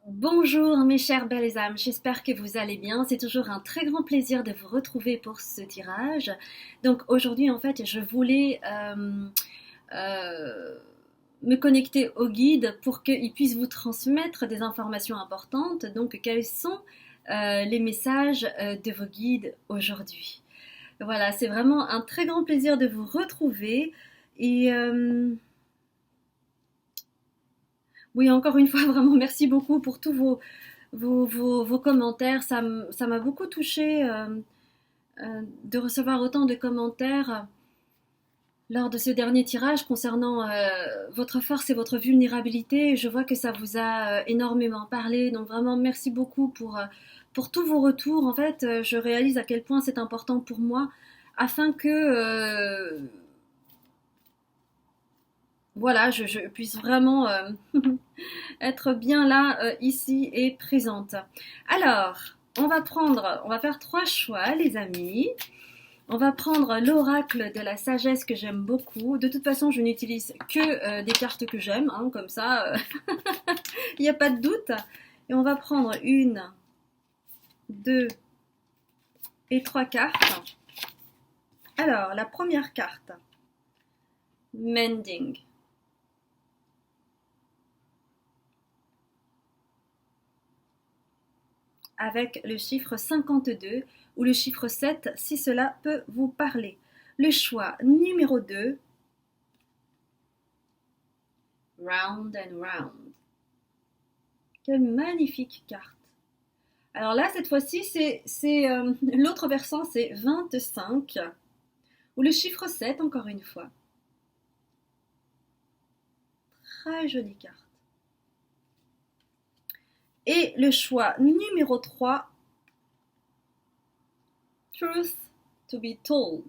Bonjour mes chères belles âmes, j'espère que vous allez bien. C'est toujours un très grand plaisir de vous retrouver pour ce tirage. Donc aujourd'hui en fait je voulais euh, me connecter au guide pour qu'il puisse vous transmettre des informations importantes. Donc quels sont les messages de vos guides aujourd'hui? Voilà, c'est vraiment un très grand plaisir de vous retrouver et oui, encore une fois, vraiment merci beaucoup pour tous vos commentaires. Ça m'a beaucoup touché de recevoir autant de commentaires lors de ce dernier tirage concernant votre force et votre vulnérabilité. Je vois que ça vous a énormément parlé. Donc vraiment, merci beaucoup pour tous vos retours. En fait, je réalise à quel point c'est important pour moi afin que voilà, je puisse vraiment être bien là, ici et présente. Alors, on va faire trois choix, les amis. On va prendre l'oracle de la sagesse que j'aime beaucoup. De toute façon, je n'utilise que des cartes que j'aime, hein, comme ça, il n'y a pas de doute. Et on va prendre une, deux et trois cartes. Alors, la première carte, Mending. Avec le chiffre 52 ou le chiffre 7 si cela peut vous parler. Le choix numéro 2, Round and Round. Quelle magnifique carte. Alors là, cette fois-ci, c'est l'autre versant, c'est 25, ou le chiffre 7, encore une fois. Très jolie carte. Et le choix numéro 3, Truth to be told.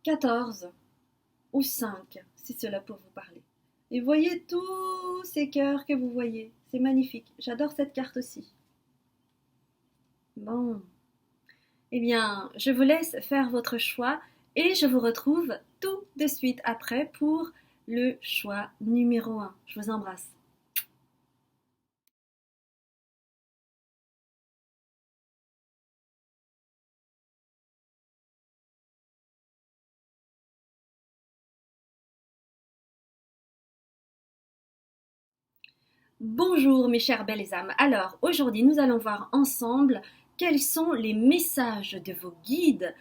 Quatorze ou 5, si cela peut vous parler. Et voyez tous ces cœurs que vous voyez. C'est magnifique. J'adore cette carte aussi. Bon. Eh bien, je vous laisse faire votre choix et je vous retrouve tout de suite après pour le choix numéro 1. Je vous embrasse. Bonjour mes chères belles âmes. Alors aujourd'hui nous allons voir ensemble quels sont les messages de vos guides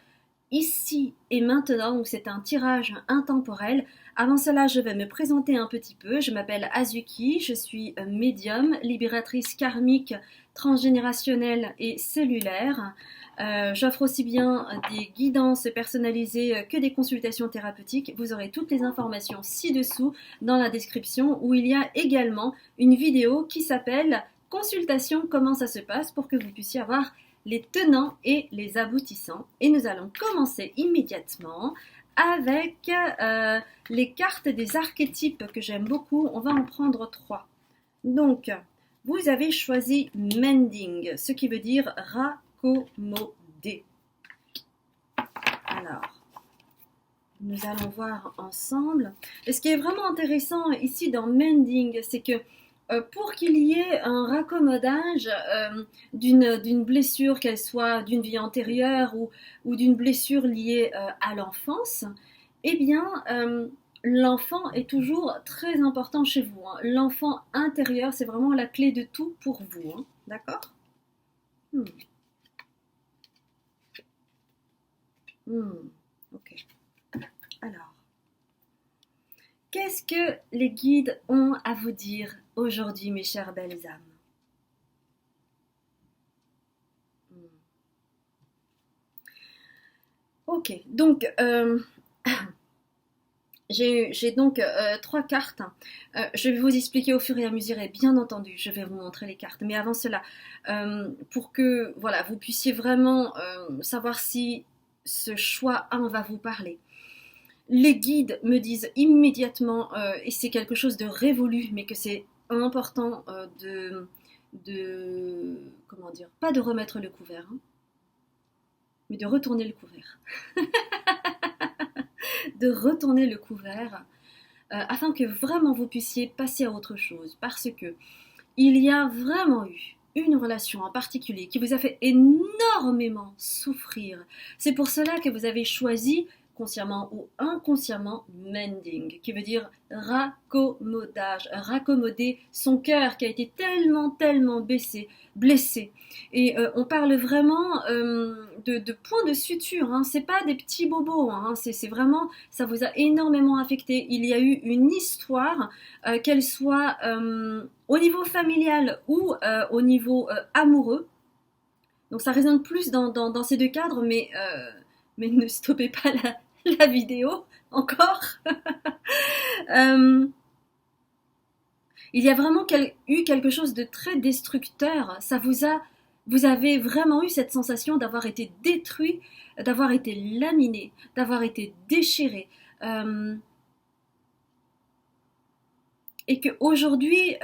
ici et maintenant. Donc c'est un tirage intemporel. Avant cela je vais me présenter un petit peu. Je m'appelle Azuki, je suis médium, libératrice karmique, transgénérationnelle et cellulaire. J'offre aussi bien des guidances personnalisées que des consultations thérapeutiques. Vous aurez toutes les informations ci-dessous dans la description où il y a également une vidéo qui s'appelle Consultation, comment ça se passe pour que vous puissiez avoir les tenants et les aboutissants. Et nous allons commencer immédiatement avec les cartes des archétypes que j'aime beaucoup. On va en prendre 3. Donc, vous avez choisi Mending, ce qui veut dire raccommoder. Alors, nous allons voir ensemble. Et ce qui est vraiment intéressant ici dans Mending, c'est que pour qu'il y ait un raccommodage d'une blessure, qu'elle soit d'une vie antérieure ou d'une blessure liée à l'enfance, eh bien, l'enfant est toujours très important chez vous. Hein. L'enfant intérieur, c'est vraiment la clé de tout pour vous. Hein. D'accord? Hmm. Ok. Alors, qu'est-ce que les guides ont à vous dire aujourd'hui, mes chères belles âmes? Ok, donc j'ai donc 3 cartes. Je vais vous expliquer au fur et à mesure et bien entendu, je vais vous montrer les cartes. Mais avant cela, pour que voilà, vous puissiez vraiment savoir si ce choix 1 va vous parler. Les guides me disent immédiatement, et c'est quelque chose de révolu, mais que c'est important comment dire, pas de remettre le couvert, hein, mais de retourner le couvert. De retourner le couvert afin que vraiment vous puissiez passer à autre chose. Parce que il y a vraiment eu une relation en particulier qui vous a fait énormément souffrir. C'est pour cela que vous avez choisi, consciemment ou inconsciemment, mending, qui veut dire raccommodage, raccommoder son cœur qui a été tellement blessé. Et on parle vraiment de points de suture, hein. C'est pas des petits bobos, hein. C'est vraiment, ça vous a énormément affecté. Il y a eu une histoire, qu'elle soit au niveau familial ou au niveau amoureux. Donc ça résonne plus dans ces deux cadres, mais ne stoppez pas la vidéo encore. euh, il y a vraiment eu quelque chose de très destructeur. Vous avez vraiment eu cette sensation d'avoir été détruit, d'avoir été laminé, d'avoir été déchiré. Et qu'aujourd'hui,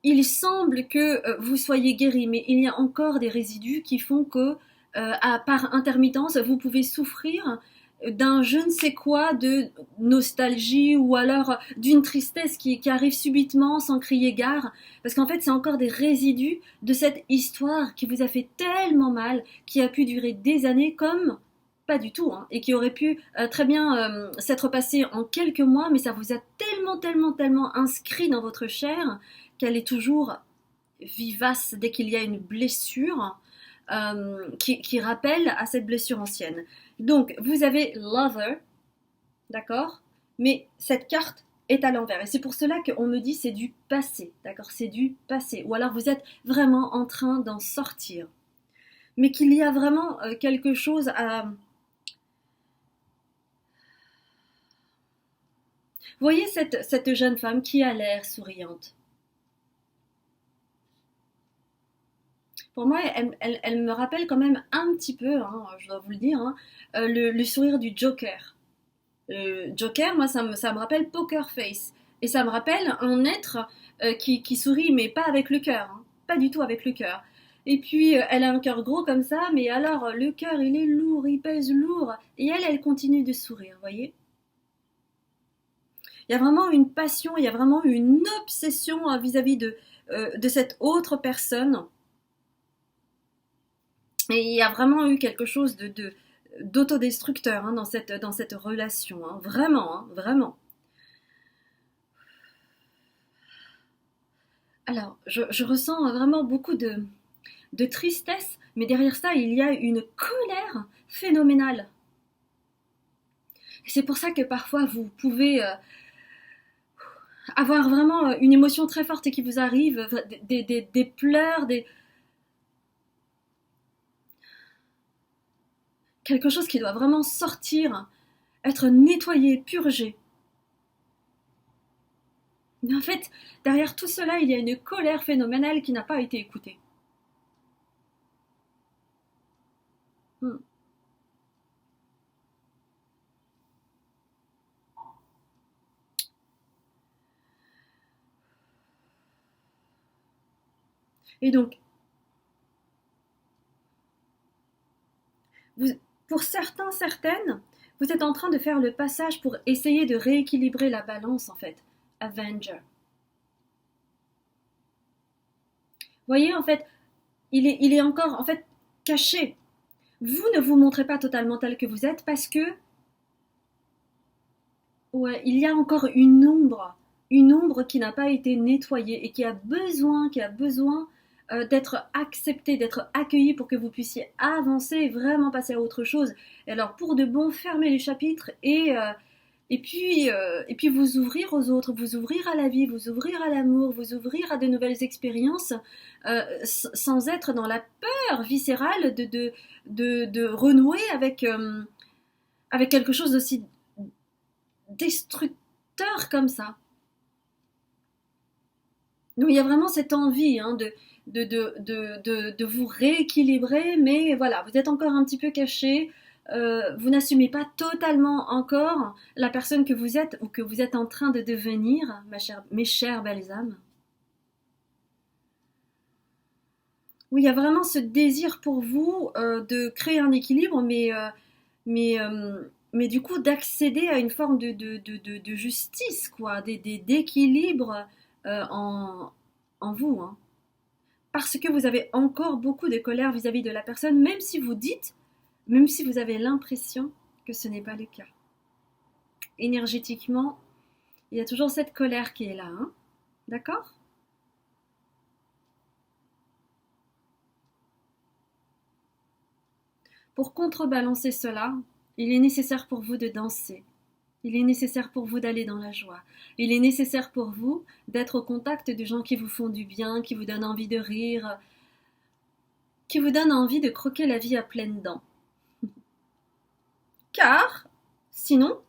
il semble que vous soyez guéri, mais il y a encore des résidus qui font que, par intermittence, vous pouvez souffrir d'un je ne sais quoi de nostalgie ou alors d'une tristesse qui arrive subitement sans crier gare. Parce qu'en fait, c'est encore des résidus de cette histoire qui vous a fait tellement mal, qui a pu durer des années comme pas du tout, hein, et qui aurait pu très bien s'être passé en quelques mois, mais ça vous a tellement inscrit dans votre chair qu'elle est toujours vivace dès qu'il y a une blessure qui rappelle à cette blessure ancienne. Donc, vous avez Lover, d'accord? Mais cette carte est à l'envers. Et c'est pour cela qu'on me dit c'est du passé, d'accord? C'est du passé. Ou alors vous êtes vraiment en train d'en sortir. Mais qu'il y a vraiment quelque chose à... Vous voyez cette jeune femme qui a l'air souriante. Pour moi, elle me rappelle quand même un petit peu, hein, je dois vous le dire, hein, le sourire du Joker. Joker, moi, ça me rappelle Poker Face. Et ça me rappelle un être qui sourit, mais pas avec le cœur. Hein, pas du tout avec le cœur. Et puis, elle a un cœur gros comme ça, mais alors, le cœur, il est lourd, il pèse lourd. Et elle continue de sourire, vous voyez? Il y a vraiment une passion, il y a vraiment une obsession vis-à-vis de cette autre personne. Et il y a vraiment eu quelque chose d'autodestructeur hein, dans cette relation. Hein. Vraiment, hein, vraiment. Alors, je ressens vraiment beaucoup de tristesse, mais derrière ça, il y a une colère phénoménale. Et c'est pour ça que parfois, vous pouvez avoir vraiment une émotion très forte qui vous arrive, des pleurs, quelque chose qui doit vraiment sortir, être nettoyé, purgé. Mais en fait, derrière tout cela, il y a une colère phénoménale qui n'a pas été écoutée. Hmm. Et donc, vous, pour certains, certaines, vous êtes en train de faire le passage pour essayer de rééquilibrer la balance, en fait. Avenger. Vous voyez, en fait, il est encore, en fait, caché. Vous ne vous montrez pas totalement tel que vous êtes parce que, ouais, il y a encore une ombre qui n'a pas été nettoyée et qui a besoin d'être acceptée, d'être accueillie pour que vous puissiez avancer et vraiment passer à autre chose. Et alors, pour de bon, fermer les chapitres et puis vous ouvrir aux autres, vous ouvrir à la vie, vous ouvrir à l'amour, vous ouvrir à de nouvelles expériences, sans être dans la peur viscérale de renouer avec quelque chose d'aussi destructeur comme ça. Donc il y a vraiment cette envie hein, de vous rééquilibrer, mais voilà, vous êtes encore un petit peu caché, vous n'assumez pas totalement encore la personne que vous êtes ou que vous êtes en train de devenir, mes chères belles âmes. Oui, il y a vraiment ce désir pour vous de créer un équilibre, mais mais du coup d'accéder à une forme de justice, quoi, d'équilibre en, en vous, hein. Parce que vous avez encore beaucoup de colère vis-à-vis de la personne, même si vous dites, même si vous avez l'impression que ce n'est pas le cas. Énergétiquement, il y a toujours cette colère qui est là, hein. D'accord? Pour contrebalancer cela, il est nécessaire pour vous de danser. Il est nécessaire pour vous d'aller dans la joie. Il est nécessaire pour vous d'être au contact de gens qui vous font du bien, qui vous donnent envie de rire, qui vous donnent envie de croquer la vie à pleines dents. Car, sinon,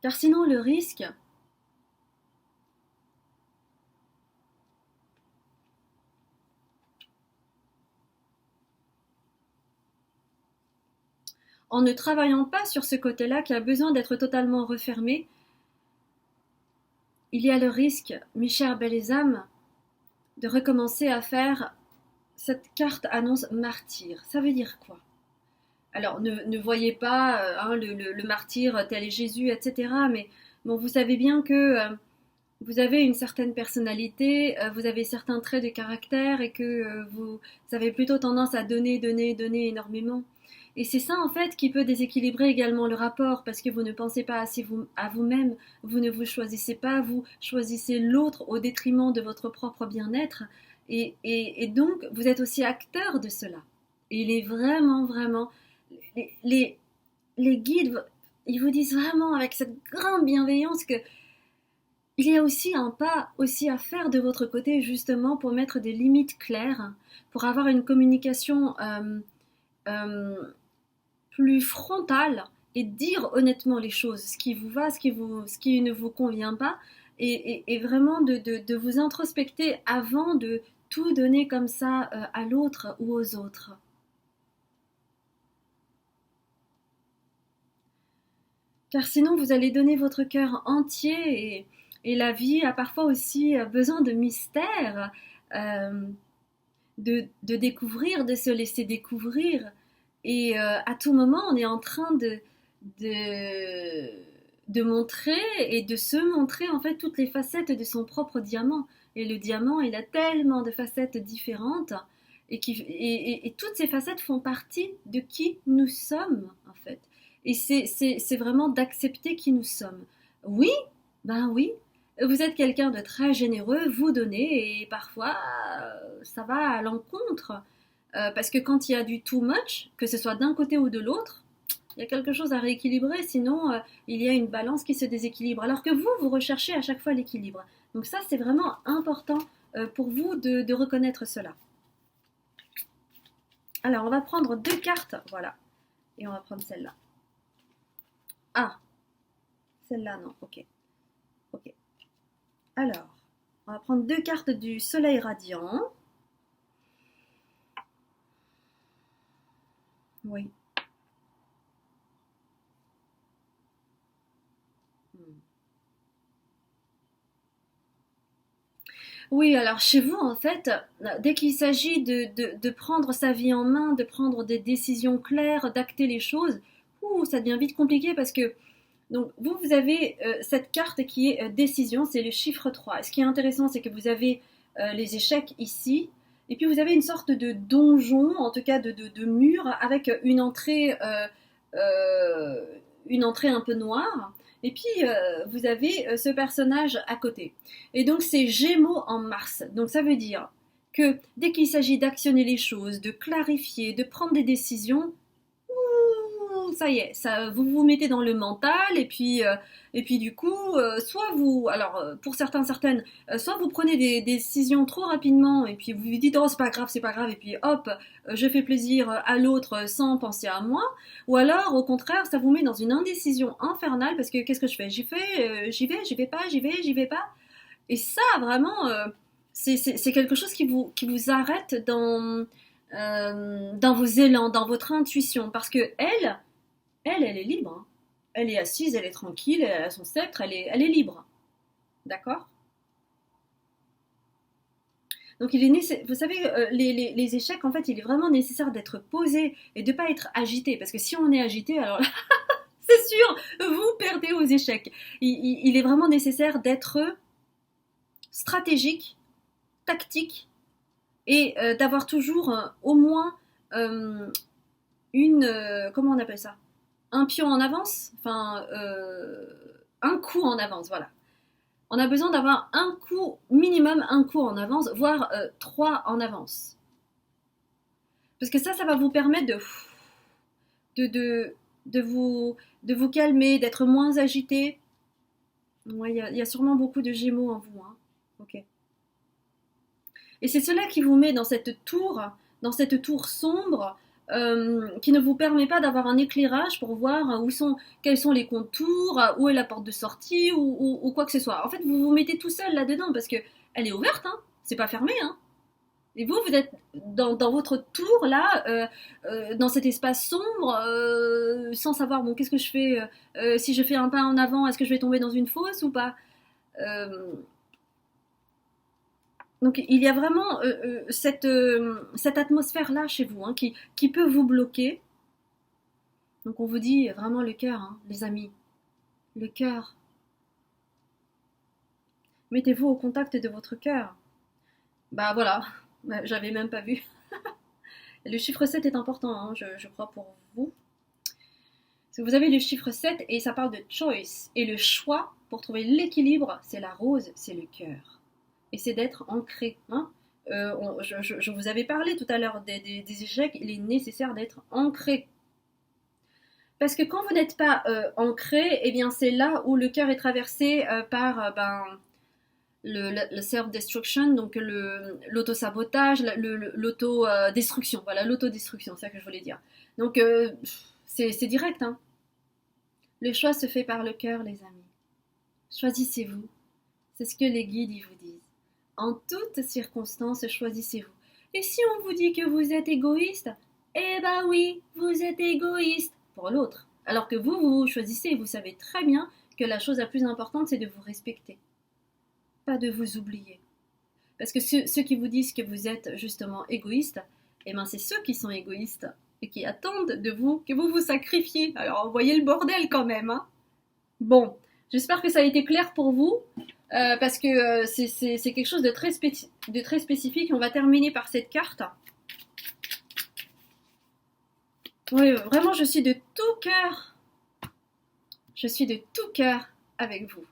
le risque, en ne travaillant pas sur ce côté-là qui a besoin d'être totalement refermé, il y a le risque, mes chers belles âmes, de recommencer à faire cette carte annonce martyr. Ça veut dire quoi? Alors, ne voyez pas hein, le martyr tel est Jésus, etc. Mais bon, vous savez bien que vous avez une certaine personnalité, vous avez certains traits de caractère et que vous avez plutôt tendance à donner, donner, donner énormément. Et c'est ça en fait qui peut déséquilibrer également le rapport parce que vous ne pensez pas assez à vous-même, vous ne vous choisissez pas, vous choisissez l'autre au détriment de votre propre bien-être et donc vous êtes aussi acteur de cela. Et il est vraiment, vraiment, les, les, les guides, ils vous disent vraiment avec cette grande bienveillance que il y a aussi un pas aussi à faire de votre côté justement pour mettre des limites claires, pour avoir une communication euh, plus frontale et dire honnêtement les choses, ce qui vous va, ce qui ne vous convient pas, et vraiment de vous introspecter avant de tout donner comme ça à l'autre ou aux autres. Car sinon vous allez donner votre cœur entier et la vie a parfois aussi besoin de mystère, euh, de découvrir, de se laisser découvrir. Et à tout moment, on est en train de, de montrer et de se montrer en fait toutes les facettes de son propre diamant. Et le diamant, il a tellement de facettes différentes et toutes ces facettes font partie de qui nous sommes en fait. Et c'est vraiment d'accepter qui nous sommes. Oui, ben oui, vous êtes quelqu'un de très généreux, vous donnez et parfois ça va à l'encontre. Parce que quand il y a du too much, que ce soit d'un côté ou de l'autre, il y a quelque chose à rééquilibrer, sinon il y a une balance qui se déséquilibre. Alors que vous, vous recherchez à chaque fois l'équilibre. Donc ça, c'est vraiment important pour vous de reconnaître cela. Alors, on va prendre deux cartes, voilà. Et on va prendre celle-là. Ah, celle-là, non, ok. Ok. Alors, on va prendre deux cartes du soleil radiant. Oui. Oui, alors chez vous, en fait, dès qu'il s'agit de prendre sa vie en main, de prendre des décisions claires, d'acter les choses, ça devient vite compliqué parce que donc vous avez cette carte qui est décision, c'est le chiffre 3. Et ce qui est intéressant, c'est que vous avez les échecs ici, et puis vous avez une sorte de donjon, en tout cas de mur, avec euh, une entrée un peu noire. Et puis vous avez ce personnage à côté. Et donc c'est Gémeaux en Mars. Donc ça veut dire que dès qu'il s'agit d'actionner les choses, de clarifier, de prendre des décisions, ça y est, ça, vous vous mettez dans le mental et puis du coup, soit vous, alors pour certains, certaines, soit vous prenez des décisions trop rapidement et puis vous vous dites oh c'est pas grave et puis hop, je fais plaisir à l'autre sans penser à moi, ou alors au contraire, ça vous met dans une indécision infernale parce que qu'est-ce que je fais? J'y vais pas, j'y vais pas. Et ça vraiment, c'est quelque chose qui vous arrête dans vos élans, dans votre intuition, parce que elle est libre, hein. Elle est assise, elle est tranquille, elle a son sceptre, elle est libre. D'accord? Donc vous savez, les échecs, en fait, il est vraiment nécessaire d'être posé et de ne pas être agité. Parce que si on est agité, alors là, c'est sûr, vous perdez aux échecs. Il est vraiment nécessaire d'être stratégique, tactique et d'avoir toujours au moins euh, comment on appelle ça, un pion en avance, enfin un coup en avance, voilà. On a besoin d'avoir un coup, minimum un coup en avance, voire trois en avance. Parce que ça va vous permettre de, de, de vous calmer, d'être moins agité. Ouais, y a sûrement beaucoup de gémeaux en vous, hein. Ok. Et c'est cela qui vous met dans cette tour sombre, qui ne vous permet pas d'avoir un éclairage pour voir quels sont les contours, où est la porte de sortie ou quoi que ce soit. En fait, vous vous mettez tout seul là-dedans parce que elle est ouverte, hein. C'est pas fermé, hein. Et vous êtes dans votre tour là, dans cet espace sombre, sans savoir bon qu'est-ce que je fais, si je fais un pas en avant, est-ce que je vais tomber dans une fosse ou pas. Euh, donc il y a vraiment cette atmosphère-là chez vous, hein, qui peut vous bloquer. Donc on vous dit vraiment le cœur, hein, les amis, le cœur. Mettez-vous au contact de votre cœur. Bah voilà, j'avais même pas vu. Le chiffre 7 est important, hein, je crois, pour vous. Parce que vous avez le chiffre 7 et ça parle de choice. Et le choix, pour trouver l'équilibre, c'est la rose, c'est le cœur. Et c'est d'être ancré, hein. Je vous avais parlé tout à l'heure des échecs, il est nécessaire d'être ancré. Parce que quand vous n'êtes pas ancré, eh bien c'est là où le cœur est traversé par le self-destruction, donc l'auto-sabotage, l'auto-destruction. Voilà, l'autodestruction, c'est ça que je voulais dire. Donc c'est direct, hein. Le choix se fait par le cœur, les amis. Choisissez-vous. C'est ce que les guides y vous disent. En toutes circonstances, choisissez-vous. Et si on vous dit que vous êtes égoïste, eh ben oui, vous êtes égoïste pour l'autre. Alors que vous choisissez et vous savez très bien que la chose la plus importante, c'est de vous respecter, pas de vous oublier. Parce que ceux qui vous disent que vous êtes justement égoïste, eh ben c'est ceux qui sont égoïstes et qui attendent de vous que vous vous sacrifiez. Alors, voyez le bordel quand même, hein. Bon, j'espère que ça a été clair pour vous, parce que c'est quelque chose de très spécifique. On va terminer par cette carte. Oui, vraiment, je suis de tout cœur. Je suis de tout cœur avec vous.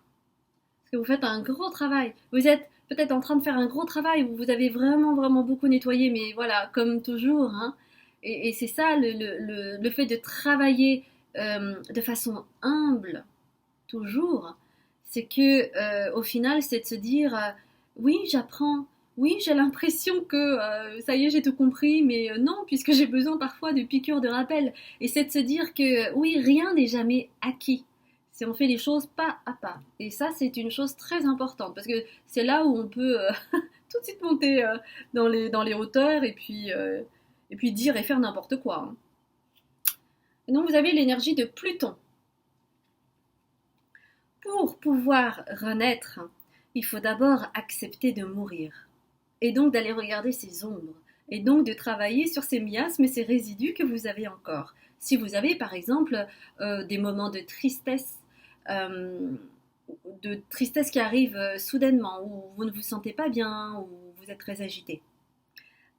Parce que vous faites un gros travail. Vous êtes peut-être en train de faire un gros travail où vous avez vraiment, vraiment beaucoup nettoyé, mais voilà, comme toujours, hein. Et c'est ça le fait de travailler de façon humble, toujours, c'est que au final, c'est de se dire oui, j'apprends, oui, j'ai l'impression que ça y est, j'ai tout compris, mais non, puisque j'ai besoin parfois de piqûres de rappel. Et c'est de se dire que oui, rien n'est jamais acquis. Si on fait les choses pas à pas. Et ça, c'est une chose très importante, parce que c'est là où on peut tout de suite monter dans les hauteurs et puis dire et faire n'importe quoi, hein. Et donc vous avez l'énergie de Pluton. Pour pouvoir renaître, il faut d'abord accepter de mourir, et donc d'aller regarder ses ombres, et donc de travailler sur ces miasmes et ces résidus que vous avez encore. Si vous avez par exemple des moments euh, de tristesse qui arrivent soudainement, où vous ne vous sentez pas bien, où vous êtes très agité,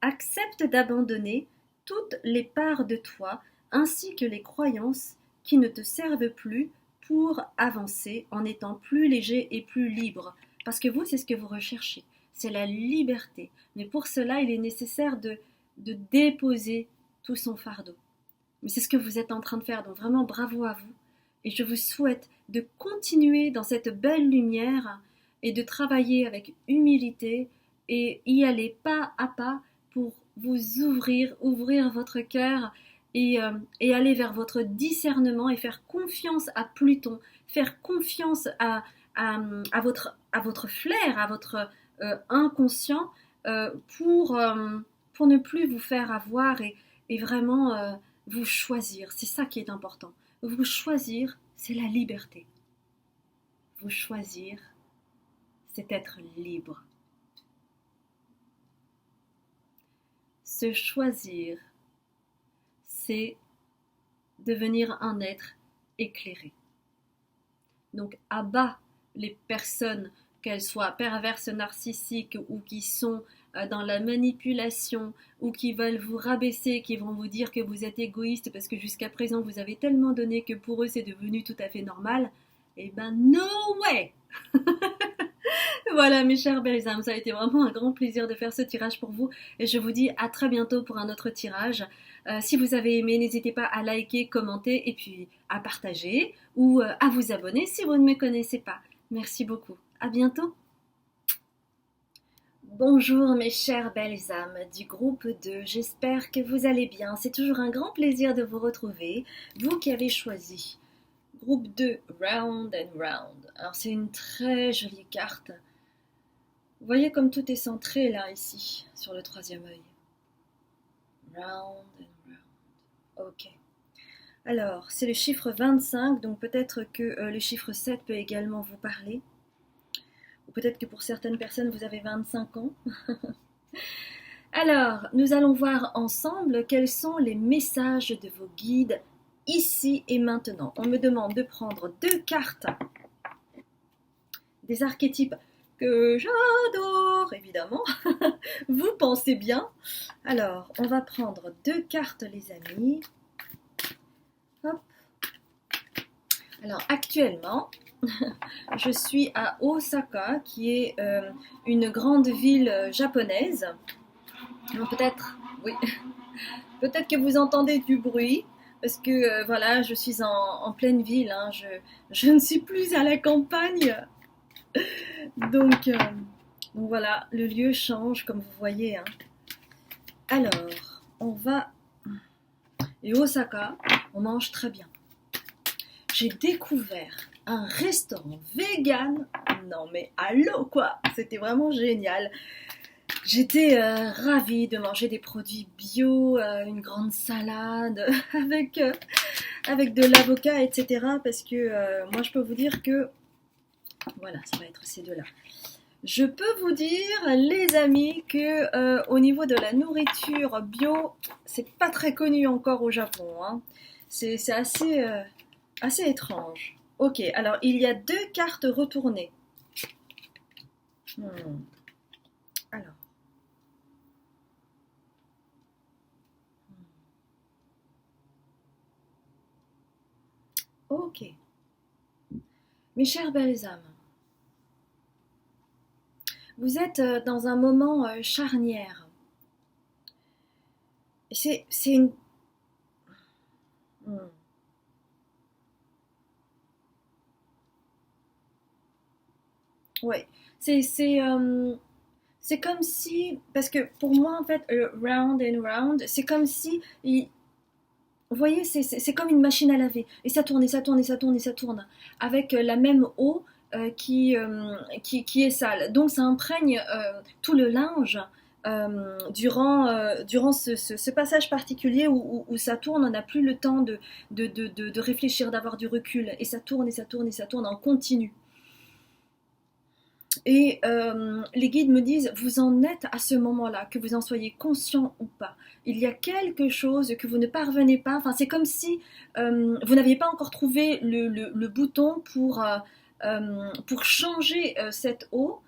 accepte d'abandonner toutes les parts de toi ainsi que les croyances qui ne te servent plus pour avancer en étant plus léger et plus libre. Parce que vous, c'est ce que vous recherchez, c'est la liberté. Mais pour cela, il est nécessaire de déposer tout son fardeau. Mais c'est ce que vous êtes en train de faire, donc vraiment bravo à vous. Et je vous souhaite de continuer dans cette belle lumière et de travailler avec humilité et y aller pas à pas pour vous ouvrir votre cœur et aller vers votre discernement et faire confiance à Pluton, faire confiance à votre flair, à votre inconscient pour ne plus vous faire avoir et vraiment vous choisir. C'est ça qui est important. Vous choisir, c'est la liberté. Vous choisir, c'est être libre. Se choisir, c'est devenir un être éclairé. Donc, abat les personnes, qu'elles soient perverses, narcissiques ou qui sont dans la manipulation ou qui veulent vous rabaisser, qui vont vous dire que vous êtes égoïste parce que jusqu'à présent vous avez tellement donné que pour eux c'est devenu tout à fait normal. Eh ben, no way! Voilà mes chers belles âmes, ça a été vraiment un grand plaisir de faire ce tirage pour vous et je vous dis à très bientôt pour un autre tirage. Si vous avez aimé, n'hésitez pas à liker, commenter et puis à partager ou à vous abonner si vous ne me connaissez pas. Merci beaucoup. À bientôt. Bonjour mes chères belles âmes du groupe 2, j'espère que vous allez bien. C'est toujours un grand plaisir de vous retrouver, vous qui avez choisi groupe 2, Round and Round. Alors c'est une très jolie carte. Vous voyez comme tout est centré là, ici, sur le troisième œil. Round and round. Ok. Alors, c'est le chiffre 25, donc peut-être que le chiffre 7 peut également vous parler. Ou peut-être que pour certaines personnes, vous avez 25 ans. Alors, nous allons voir ensemble quels sont les messages de vos guides ici et maintenant. On me demande de prendre 2 cartes des archétypes que j'adore, évidemment. Vous pensez bien. Alors, on va prendre 2 cartes, les amis. Hop. Alors, actuellement, je suis à Osaka, qui est une grande ville japonaise. Peut-être, oui, peut-être que vous entendez du bruit, parce que voilà, je suis en pleine ville. Hein, je ne suis plus à la campagne. Donc voilà, le lieu change comme vous voyez. Hein. Alors, on va... Et Osaka, on mange très bien. J'ai découvert un restaurant vegan. Non mais allô quoi, c'était vraiment génial. J'étais ravie de manger des produits bio, une grande salade avec de l'avocat, etc. Parce que moi je peux vous dire que... Voilà, ça va être ces deux-là. Je peux vous dire, les amis, que au niveau de la nourriture bio, c'est pas très connu encore au Japon. Hein. C'est assez étrange. Ok, alors il y a 2 cartes retournées. Alors. Ok. Mes chères belles âmes, vous êtes dans un moment charnière. C'est une... Ouais, c'est comme si, parce que pour moi en fait, round and round, c'est comme si, vous voyez, c'est comme une machine à laver, et ça tourne, et ça tourne, et ça tourne, et ça tourne, avec la même eau qui est sale. Donc ça imprègne tout le linge durant ce passage particulier où ça tourne, on n'a plus le temps de réfléchir, d'avoir du recul, et ça tourne, et ça tourne, et ça tourne en continu. Et les guides me disent, vous en êtes à ce moment-là, que vous en soyez conscient ou pas. Il y a quelque chose que vous ne parvenez pas, enfin c'est comme si vous n'aviez pas encore trouvé le bouton pour changer cette eau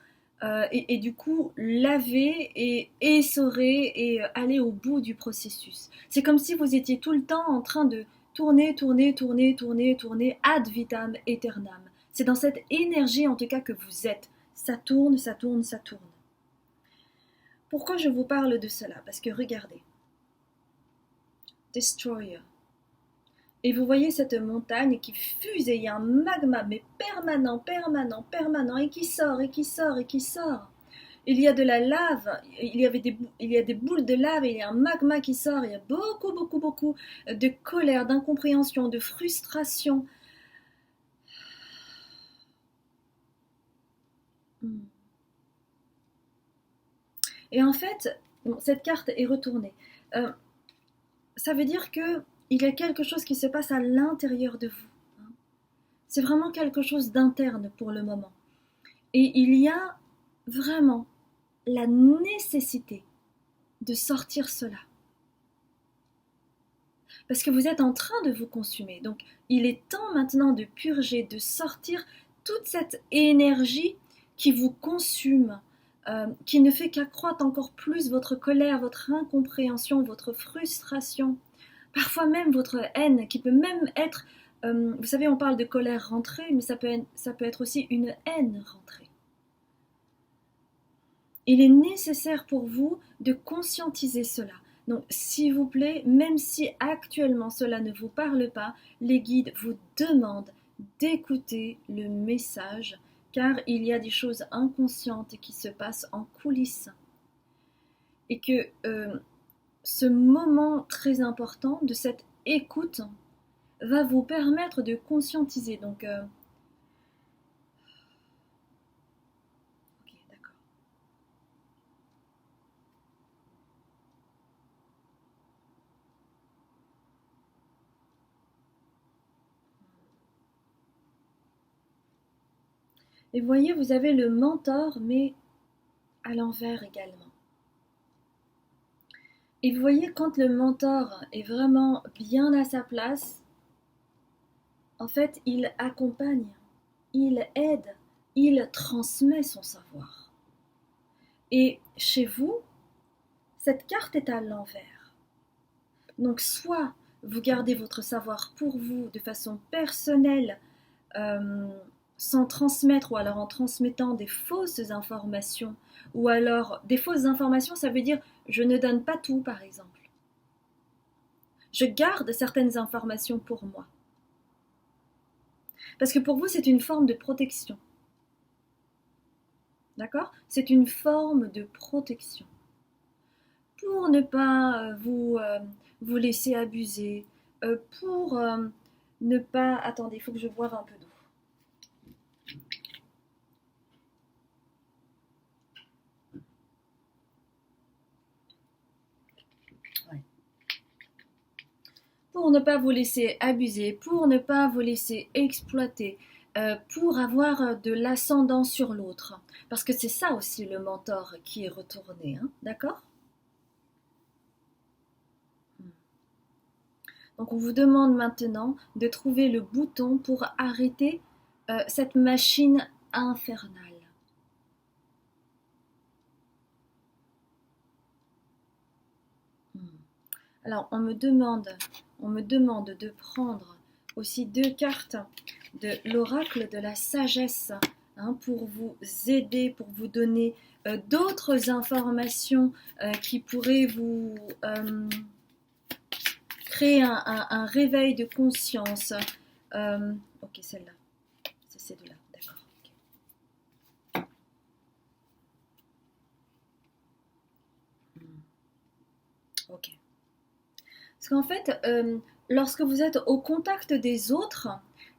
et du coup laver et essorer et aller au bout du processus. C'est comme si vous étiez tout le temps en train de tourner, tourner, tourner, tourner, tourner, ad vitam aeternam. C'est dans cette énergie en tout cas que vous êtes. Ça tourne, ça tourne, ça tourne. Pourquoi je vous parle de cela? Parce que regardez. Destroyer. Et vous voyez cette montagne qui fuse et il y a un magma, mais permanent, permanent, permanent, et qui sort, et qui sort, et qui sort. Il y a de la lave, il y a des boules de lave, et il y a un magma qui sort, il y a beaucoup, beaucoup, beaucoup de colère, d'incompréhension, de frustration. Et en fait, cette carte est retournée. Ça veut dire qu'il y a quelque chose qui se passe à l'intérieur de vous. Hein. C'est vraiment quelque chose d'interne pour le moment. Et il y a vraiment la nécessité de sortir cela. Parce que vous êtes en train de vous consumer. Donc, il est temps maintenant de purger, de sortir toute cette énergie qui vous consume, qui ne fait qu'accroître encore plus votre colère, votre incompréhension, votre frustration, parfois même votre haine, qui peut même être, vous savez, on parle de colère rentrée, mais ça peut être aussi une haine rentrée. Il est nécessaire pour vous de conscientiser cela. Donc, s'il vous plaît, même si actuellement cela ne vous parle pas, les guides vous demandent d'écouter le message, car il y a des choses inconscientes qui se passent en coulisses. Et que ce moment très important de cette écoute va vous permettre de conscientiser. Donc, ok, d'accord. Et vous voyez, vous avez le mentor, mais à l'envers également. Et vous voyez, quand le mentor est vraiment bien à sa place, en fait, il accompagne, il aide, il transmet son savoir. Et chez vous, cette carte est à l'envers. Donc, soit vous gardez votre savoir pour vous de façon personnelle, sans transmettre, ou alors en transmettant des fausses informations, ou alors des fausses informations, ça veut dire je ne donne pas tout, par exemple. Je garde certaines informations pour moi. Parce que pour vous, c'est une forme de protection. D'accord? C'est une forme de protection. Pour ne pas vous laisser abuser, pour ne pas... Attendez, il faut que je boive un peu d'eau. Pour ne pas vous laisser abuser, pour ne pas vous laisser exploiter, pour avoir de l'ascendant sur l'autre. Parce que c'est ça aussi le mentor qui est retourné, hein, d'accord? Donc on vous demande maintenant de trouver le bouton pour arrêter cette machine infernale. Alors on me demande de prendre aussi 2 cartes de l'oracle de la sagesse, hein, pour vous aider, pour vous donner d'autres informations qui pourraient vous créer un réveil de conscience. Ok, celle-là, c'est ces deux-là, d'accord. Ok. Parce qu'en fait, lorsque vous êtes au contact des autres,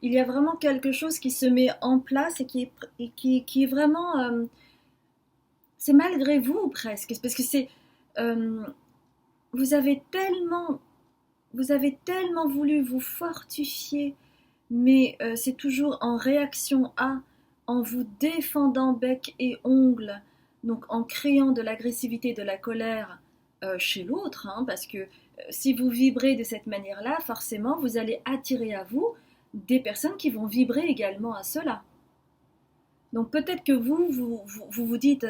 il y a vraiment quelque chose qui se met en place et qui est vraiment... c'est malgré vous presque, parce que c'est... vous avez tellement voulu vous fortifier, mais c'est toujours en réaction à, en vous défendant bec et ongles, donc en créant de l'agressivité, de la colère chez l'autre, hein, parce que si vous vibrez de cette manière-là, forcément, vous allez attirer à vous des personnes qui vont vibrer également à cela. Donc peut-être que vous dites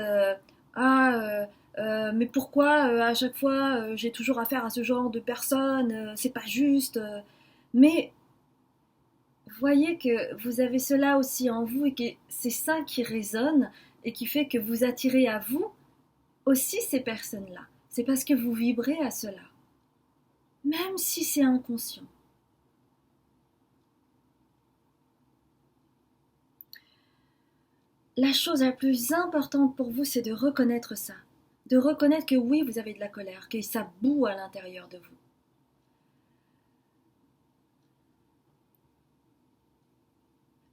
mais pourquoi à chaque fois j'ai toujours affaire à ce genre de personnes, c'est pas juste. Mais voyez que vous avez cela aussi en vous et que c'est ça qui résonne et qui fait que vous attirez à vous aussi ces personnes-là. C'est parce que vous vibrez à cela, même si c'est inconscient. La chose la plus importante pour vous, c'est de reconnaître ça. De reconnaître que oui, vous avez de la colère, que ça boue à l'intérieur de vous.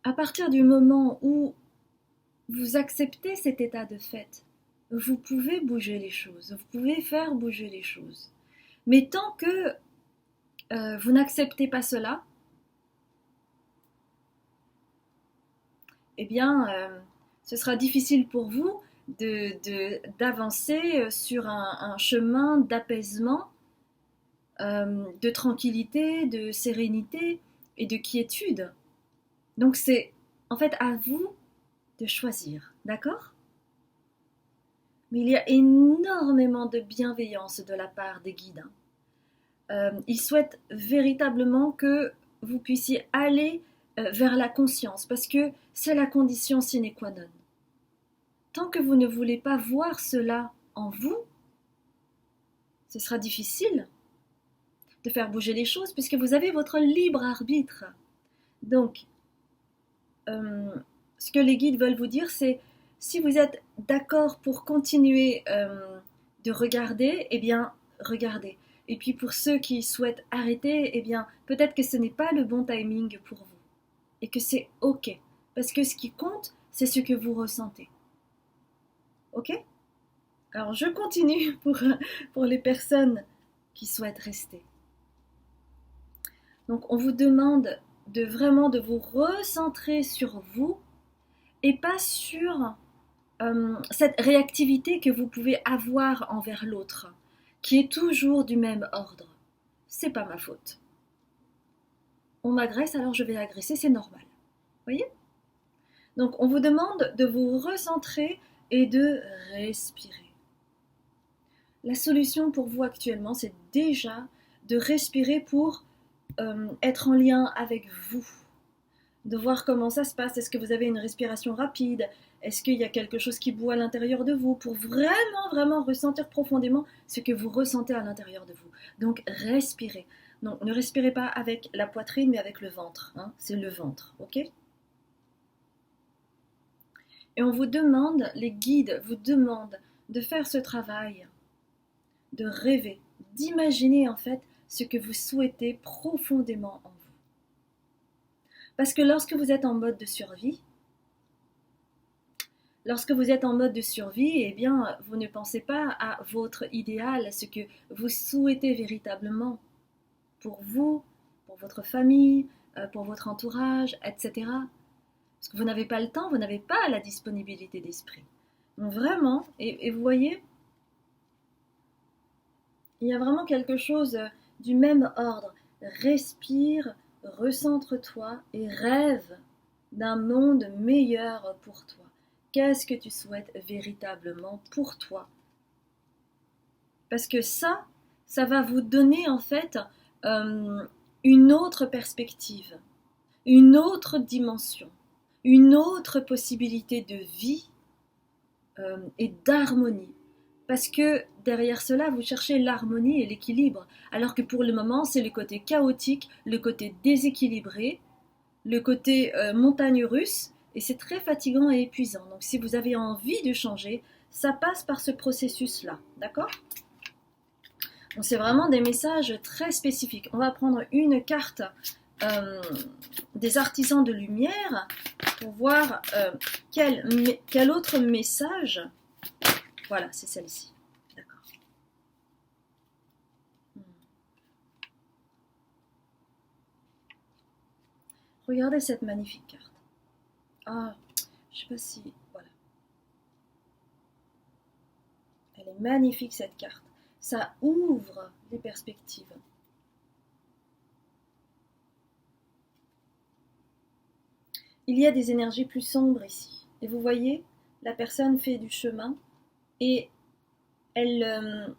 À partir du moment où vous acceptez cet état de fait, vous pouvez bouger les choses, vous pouvez faire bouger les choses. Mais tant que vous n'acceptez pas cela, eh bien, ce sera difficile pour vous d'avancer sur un chemin d'apaisement, de tranquillité, de sérénité et de quiétude. Donc c'est en fait à vous de choisir, d'accord? Mais il y a énormément de bienveillance de la part des guides, hein. Ils souhaitent véritablement que vous puissiez aller vers la conscience, parce que c'est la condition sine qua non. Tant que vous ne voulez pas voir cela en vous, ce sera difficile de faire bouger les choses, puisque vous avez votre libre arbitre. Donc, ce que les guides veulent vous dire, c'est si vous êtes d'accord pour continuer de regarder, eh bien, regardez. Et puis pour ceux qui souhaitent arrêter, eh bien, peut-être que ce n'est pas le bon timing pour vous. Et que c'est OK. Parce que ce qui compte, c'est ce que vous ressentez. OK? Alors, je continue pour les personnes qui souhaitent rester. Donc, on vous demande vraiment de vous recentrer sur vous et pas sur cette réactivité que vous pouvez avoir envers l'autre, qui est toujours du même ordre. C'est pas ma faute. On m'agresse, alors je vais agresser, c'est normal. Voyez? Donc on vous demande de vous recentrer et de respirer. La solution pour vous actuellement, c'est déjà de respirer pour être en lien avec vous, de voir comment ça se passe. Est-ce que vous avez une respiration rapide? Est-ce qu'il y a quelque chose qui bout à l'intérieur de vous pour vraiment ressentir profondément ce que vous ressentez à l'intérieur de vous? Donc respirez. Non, ne respirez pas avec la poitrine mais avec le ventre, hein. C'est le ventre, ok? Et on vous demande, les guides vous demandent de faire ce travail, de rêver, d'imaginer en fait ce que vous souhaitez profondément en vous. Parce que lorsque vous êtes en mode de survie, eh bien, vous ne pensez pas à votre idéal, à ce que vous souhaitez véritablement pour vous, pour votre famille, pour votre entourage, etc. Parce que vous n'avez pas le temps, vous n'avez pas la disponibilité d'esprit. Donc vraiment, et vous voyez, il y a vraiment quelque chose du même ordre. Respire, recentre-toi et rêve d'un monde meilleur pour toi. Qu'est-ce que tu souhaites véritablement pour toi? Parce que ça va vous donner en fait une autre perspective, une autre dimension, une autre possibilité de vie et d'harmonie. Parce que derrière cela, vous cherchez l'harmonie et l'équilibre, alors que pour le moment, c'est le côté chaotique, le côté déséquilibré, le côté montagne russe, et c'est très fatigant et épuisant. Donc si vous avez envie de changer, ça passe par ce processus-là, d'accord? Donc c'est vraiment des messages très spécifiques. On va prendre une carte des artisans de lumière pour voir quel autre message. Voilà, c'est celle-ci. D'accord. Regardez cette magnifique carte. Ah, je sais pas si... Voilà. Elle est magnifique cette carte. Ça ouvre les perspectives. Il y a des énergies plus sombres ici. Et vous voyez, la personne fait du chemin et elle...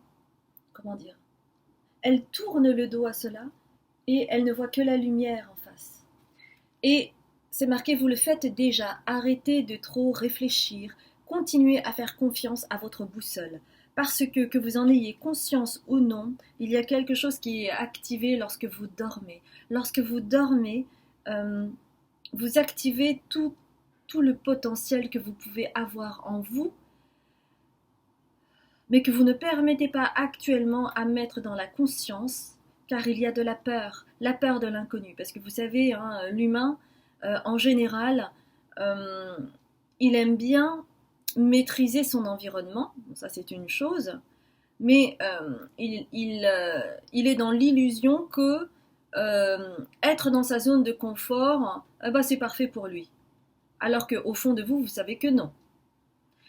comment dire? Elle tourne le dos à cela et elle ne voit que la lumière en face. Et c'est marqué, vous le faites déjà, arrêtez de trop réfléchir, continuez à faire confiance à votre boussole. Parce que vous en ayez conscience ou non, il y a quelque chose qui est activé lorsque vous dormez. Lorsque vous dormez, vous activez tout le potentiel que vous pouvez avoir en vous, mais que vous ne permettez pas actuellement à mettre dans la conscience, car il y a de la peur de l'inconnu. Parce que vous savez, hein, l'humain, en général, il aime bien maîtriser son environnement, ça c'est une chose, mais il est dans l'illusion que être dans sa zone de confort, c'est parfait pour lui. Alors qu'au fond de vous, vous savez que non.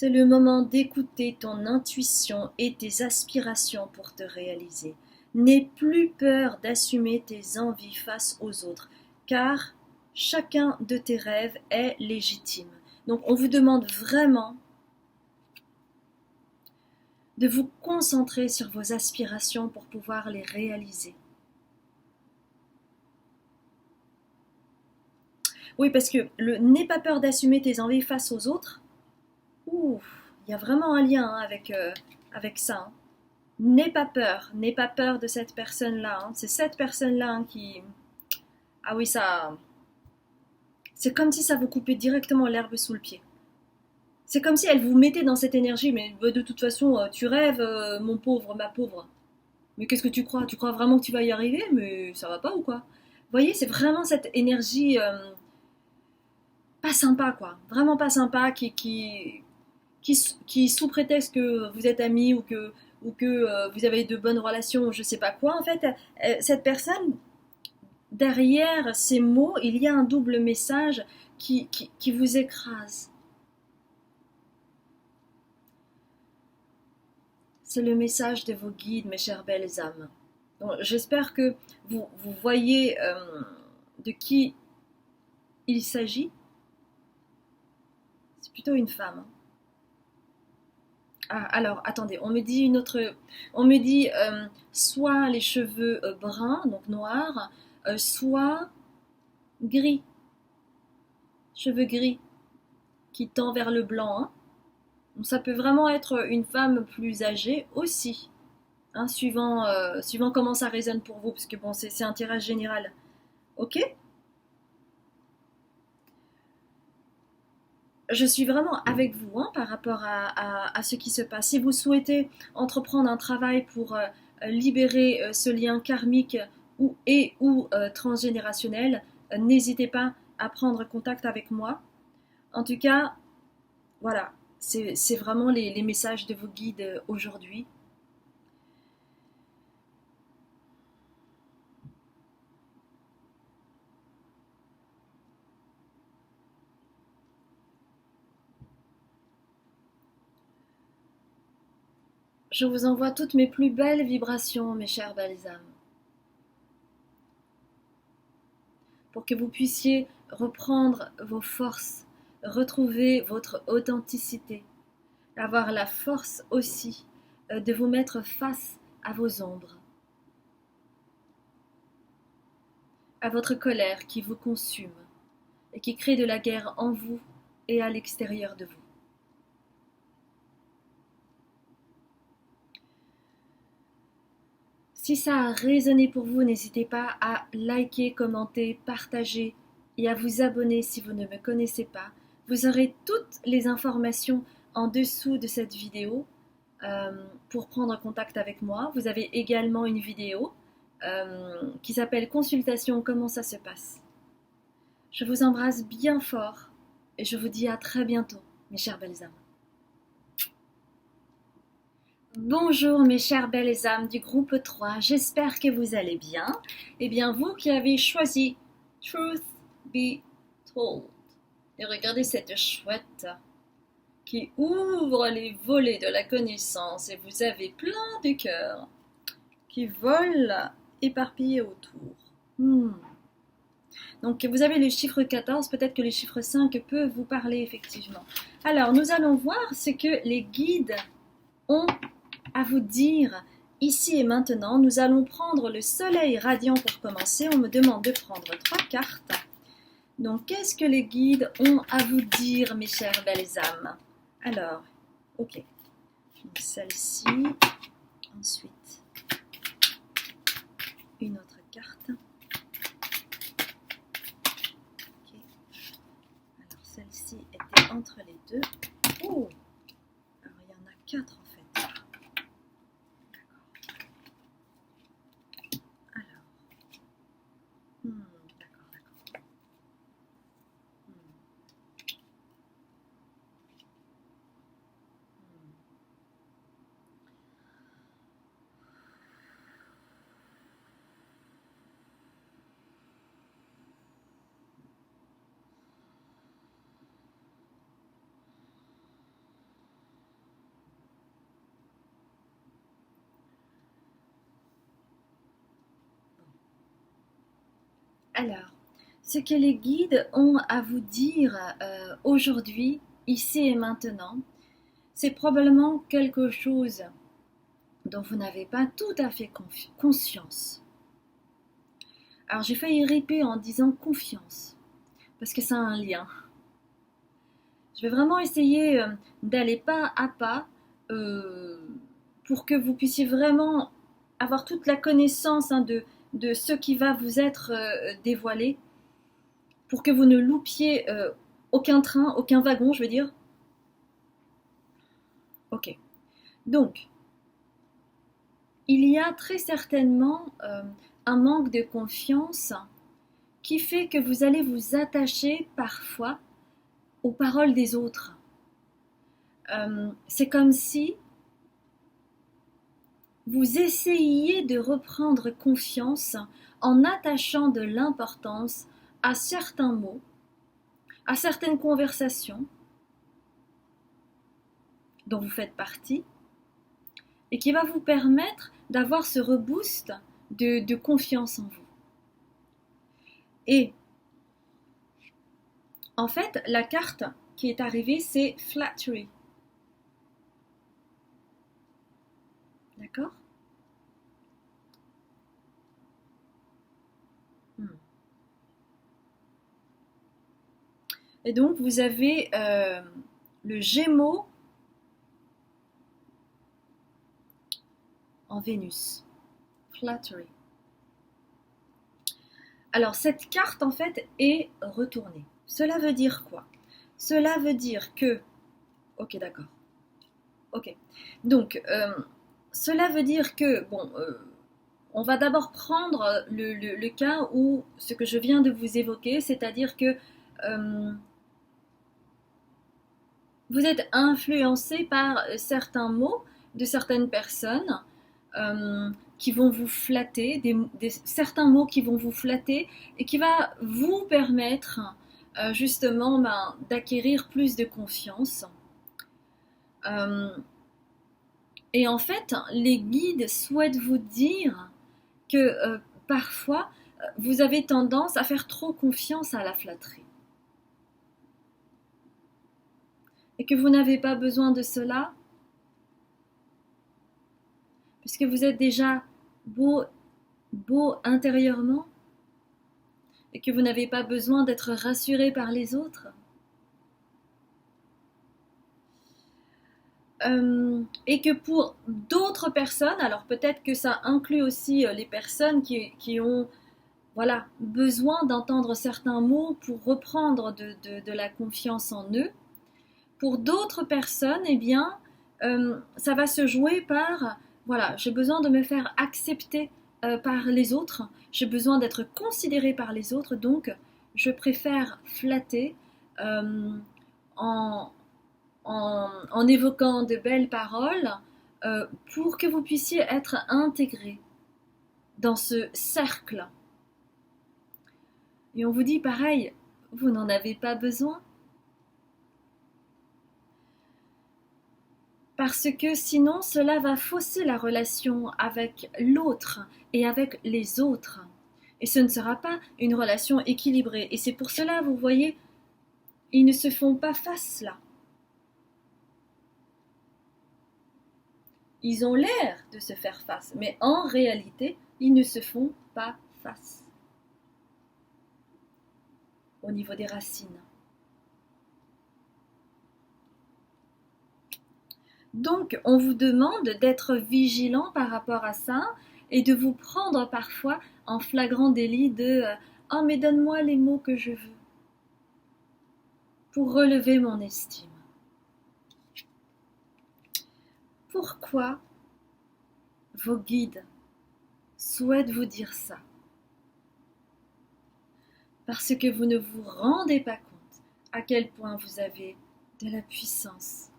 C'est le moment d'écouter ton intuition et tes aspirations pour te réaliser. N'aie plus peur d'assumer tes envies face aux autres, car chacun de tes rêves est légitime. Donc on vous demande vraiment de vous concentrer sur vos aspirations pour pouvoir les réaliser. Oui, parce que le n'aie pas peur d'assumer tes envies face aux autres, il y a vraiment un lien avec ça. Hein. N'aie pas peur de cette personne-là. Hein. C'est cette personne-là qui... Ah oui, ça... C'est comme si ça vous coupait directement l'herbe sous le pied. C'est comme si elle vous mettait dans cette énergie, mais de toute façon, tu rêves, mon pauvre, ma pauvre. Mais qu'est-ce que tu crois? Tu crois vraiment que tu vas y arriver? Mais ça va pas ou quoi? Vous voyez, c'est vraiment cette énergie pas sympa, quoi. Vraiment pas sympa, qui sous prétexte que vous êtes amis ou que vous avez de bonnes relations, je sais pas quoi, en fait, cette personne, derrière ces mots, il y a un double message qui vous écrase. C'est le message de vos guides, mes chères belles âmes. Donc, j'espère que vous voyez de qui il s'agit. C'est plutôt une femme. Hein. Ah, alors, attendez, on me dit soit les cheveux bruns, donc noirs, soit gris, cheveux gris, qui tend vers le blanc. Hein. Donc, ça peut vraiment être une femme plus âgée aussi, hein, suivant comment ça résonne pour vous, parce que bon, c'est un tirage général. Ok? Je suis vraiment avec vous hein, par rapport à ce qui se passe. Si vous souhaitez entreprendre un travail pour libérer ce lien karmique ou transgénérationnel, n'hésitez pas à prendre contact avec moi. En tout cas, voilà, c'est vraiment les messages de vos guides aujourd'hui. Je vous envoie toutes mes plus belles vibrations, mes chères belles âmes, pour que vous puissiez reprendre vos forces, retrouver votre authenticité, avoir la force aussi de vous mettre face à vos ombres, à votre colère qui vous consume et qui crée de la guerre en vous et à l'extérieur de vous. Si ça a résonné pour vous, n'hésitez pas à liker, commenter, partager et à vous abonner si vous ne me connaissez pas. Vous aurez toutes les informations en dessous de cette vidéo pour prendre contact avec moi. Vous avez également une vidéo qui s'appelle Consultation, comment ça se passe. Je vous embrasse bien fort et je vous dis à très bientôt, mes chères belles âmes. Bonjour mes chères belles âmes du groupe 3, j'espère que vous allez bien. Eh bien, vous qui avez choisi Truth Be Told, et regardez cette chouette qui ouvre les volets de la connaissance et vous avez plein de cœurs qui volent éparpillés autour. Donc vous avez le chiffre 14, peut-être que le chiffre 5 peut vous parler effectivement. Alors nous allons voir ce que les guides ont à vous dire ici et maintenant. Nous allons prendre le soleil radiant pour commencer. On me demande de prendre 3 cartes. Donc qu'est-ce que les guides ont à vous dire, mes chères belles âmes? Alors, ok. Celle-ci. Ensuite, une autre carte. Ok. Alors celle-ci était entre les deux. Oh! Alors il y en a 4 en fait. D'accord. Alors, ce que les guides ont à vous dire aujourd'hui, ici et maintenant, c'est probablement quelque chose dont vous n'avez pas tout à fait conscience. Alors j'ai failli ripper en disant confiance, parce que ça a un lien. Je vais vraiment essayer d'aller pas à pas pour que vous puissiez vraiment avoir toute la connaissance de ce qui va vous être dévoilé, pour que vous ne loupiez aucun train, aucun wagon, je veux dire. Ok. Donc, il y a très certainement un manque de confiance qui fait que vous allez vous attacher parfois aux paroles des autres. C'est comme si vous essayiez de reprendre confiance en attachant de l'importance à certains mots, à certaines conversations dont vous faites partie, et qui va vous permettre d'avoir ce reboost de confiance en vous. Et en fait, la carte qui est arrivée, c'est Flattery. D'accord? Et donc, vous avez le Gémeaux en Vénus. Flattery. Alors, cette carte, en fait, est retournée. Cela veut dire quoi? Cela veut dire que... Ok, d'accord. Ok. Donc, cela veut dire que, bon, on va d'abord prendre le cas où ce que je viens de vous évoquer, c'est-à-dire que vous êtes influencé par certains mots de certaines personnes qui vont vous flatter, certains mots qui vont vous flatter et qui va vous permettre justement d'acquérir plus de confiance. Et en fait, les guides souhaitent vous dire que parfois, vous avez tendance à faire trop confiance à la flatterie. Et que vous n'avez pas besoin de cela, puisque vous êtes déjà beau intérieurement, et que vous n'avez pas besoin d'être rassuré par les autres. Et que pour d'autres personnes, alors peut-être que ça inclut aussi les personnes qui ont voilà, besoin d'entendre certains mots pour reprendre de la confiance en eux. Pour d'autres personnes, eh bien, ça va se jouer par, voilà, j'ai besoin de me faire accepter par les autres, j'ai besoin d'être considéré par les autres, donc je préfère flatter en évoquant de belles paroles pour que vous puissiez être intégré dans ce cercle. Et on vous dit pareil, vous n'en avez pas besoin. Parce que sinon, cela va fausser la relation avec l'autre et avec les autres. Et ce ne sera pas une relation équilibrée. Et c'est pour cela, vous voyez, ils ne se font pas face là. Ils ont l'air de se faire face, mais en réalité, ils ne se font pas face. Au niveau des racines. Donc, on vous demande d'être vigilant par rapport à ça et de vous prendre parfois en flagrant délit de « Oh, mais donne-moi les mots que je veux pour relever mon estime. » Pourquoi vos guides souhaitent vous dire ça? Parce que vous ne vous rendez pas compte à quel point vous avez de la puissance.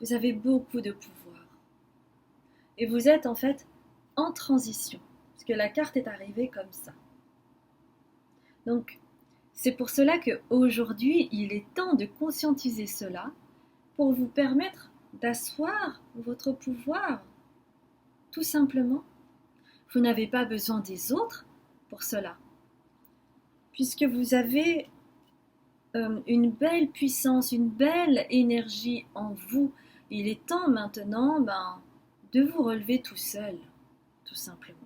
Vous avez beaucoup de pouvoir. Et vous êtes en fait en transition, parce que la carte est arrivée comme ça. Donc, c'est pour cela qu'aujourd'hui, il est temps de conscientiser cela pour vous permettre d'asseoir votre pouvoir. Tout simplement. Vous n'avez pas besoin des autres pour cela. puisque vous avez une belle puissance, une belle énergie en vous. Il est temps maintenant de vous relever tout seul, tout simplement.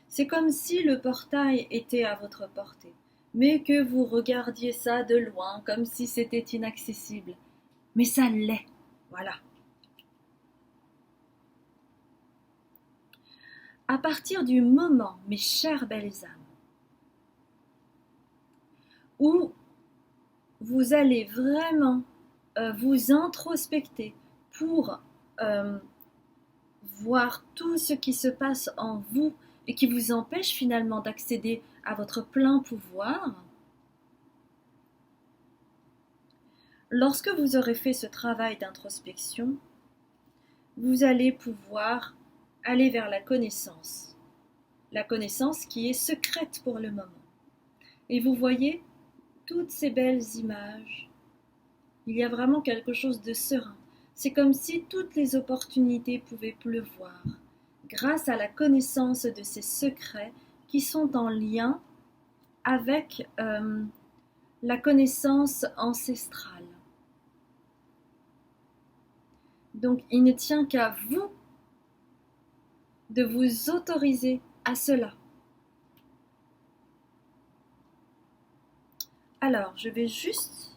C'est comme si le portail était à votre portée, mais que vous regardiez ça de loin, comme si c'était inaccessible. Mais ça l'est, voilà. À partir du moment, mes chères belles âmes, où vous allez vraiment vous introspecter pour voir tout ce qui se passe en vous et qui vous empêche finalement d'accéder à votre plein pouvoir, lorsque vous aurez fait ce travail d'introspection, vous allez pouvoir aller vers la connaissance qui est secrète pour le moment. Et vous voyez toutes ces belles images, il y a vraiment quelque chose de serein. C'est comme si toutes les opportunités pouvaient pleuvoir, grâce à la connaissance de ces secrets qui sont en lien avec la connaissance ancestrale. Donc il ne tient qu'à vous de vous autoriser à cela. Alors, je vais juste...